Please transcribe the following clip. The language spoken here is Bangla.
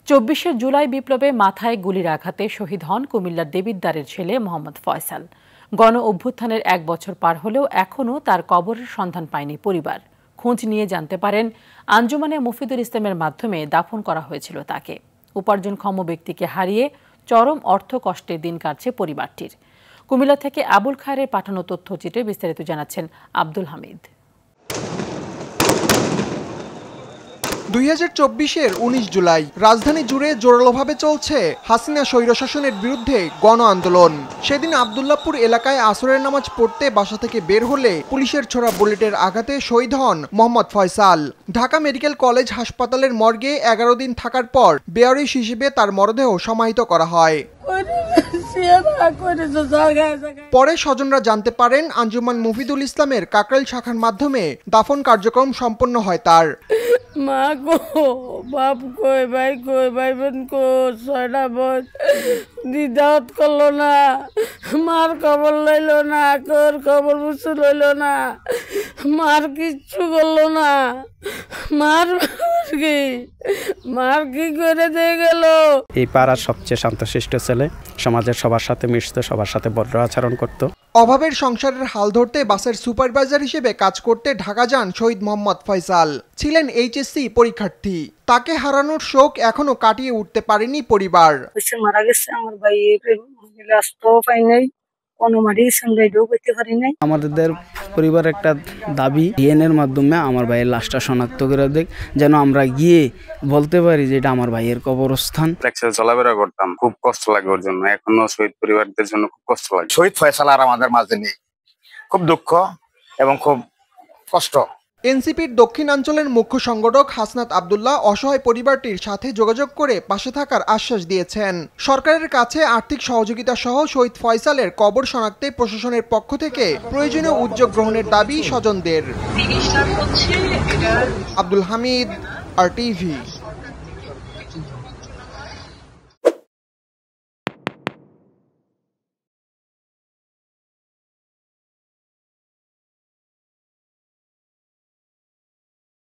২৪শে জুলাই বিপ্লবে মাথায় গুলির আঘাতে শহীদ হন কুমিল্লার দেবিদ্বারের ছেলে মোহাম্মদ ফয়সাল। গণ অভ্যুত্থানের ১ বছর পার হলেও এখনও তার কবরের সন্ধান পায়নি পরিবার। খোঁজ নিয়ে জানতে পারেন আঞ্জুমানে মফিদুল ইসলামের মাধ্যমে দাফন করা হয়েছিল তাকে। উপার্জনক্ষম ব্যক্তিকে হারিয়ে চরম অর্থকষ্টে দিন কাটছে পরিবারটির। কুমিল্লা থেকে আবুল খায়েরের পাঠানো তথ্যচিত্রে বিস্তারিত জানাচ্ছেন আব্দুল হামিদ। ২০২৪-এর ১৯ জুলাই রাজধানী জুড়ে জোরালোভাবে চলছে হাসিনা স্বৈরশাসনের বিরুদ্ধে গণ আন্দোলন। সেদিন আব্দুল্লাহপুর এলাকায় আসরের নামাজ পড়তে বাসা থেকে বের হলে পুলিশের ছোড়া বুলেটের আঘাতে শহীদ হন মোহাম্মদ ফয়সাল। ঢাকা মেডিকেল কলেজ হাসপাতালের মর্গে ১১ দিন থাকার পর বেয়ারিশ হিসেবে তার মরদেহ সমাহিত করা হয়। পরে স্বজনরা জানতে পারেন আঞ্জুমান মফিদুল ইসলামের কাকরাইল শাখার মাধ্যমে দাফন কার্যক্রম সম্পন্ন হয় তার। মা গো, বাপ কই, ভাই বোন কো, ৬টা বোন দিদাত করলো না, মার খবর লইল না, তোর খবর বুঝতে লইল না, মার কিচ্ছু করলো না, মার কি করে দিয়ে গেল। এই পাড়ার সবচেয়ে শান্তশিষ্ট ছেলে, সমাজের সবার সাথে মিশত, সবার সাথে ভদ্র আচরণ করত। অভাবের সংসারের হাল ধরতে বাসের সুপারভাইজার হিসেবে কাজ করতে ঢাকা যান শহীদ মোহাম্মদ ফয়সাল। ছিলেন এইচএসসি পরীক্ষার্থী। তাকে হারানোর শোক এখনো কাটিয়ে উঠতে পারেনি পরিবার। মারা গেছে আমার ভাই, পাই নাই, আমাদের পরিবারের একটা দাবি, ডিএনএর মাধ্যমে আমার ভাইয়ের লাশটা শনাক্ত করে দেখ, যেন আমরা গিয়ে বলতে পারি যে এটা আমার ভাইয়ের কবরস্থান। একসাথে চলাফেরা করতাম, খুব কষ্ট লাগে ওর জন্য, এখনো শহীদ পরিবারদের জন্য খুব কষ্ট লাগে। শহীদ ফয়সাল আর আমাদের মাঝে নেই, খুব দুঃখ এবং খুব কষ্ট। এনসিপির দক্ষিণাঞ্চলের মুখ্য সংগঠক হাসনাত আব্দুল্লাহ অসহায় পরিবারটির সাথে যোগাযোগ করে পাশে থাকার আশ্বাস দিয়েছেন। সরকারের কাছে আর্থিক সহযোগিতা সহ শহীদ ফয়সালের কবর শনাক্তে প্রশাসনের পক্ষ থেকে প্রয়োজনীয় উদ্যোগ গ্রহণের দাবি স্বজনদের। আব্দুল হামিদ, RTV।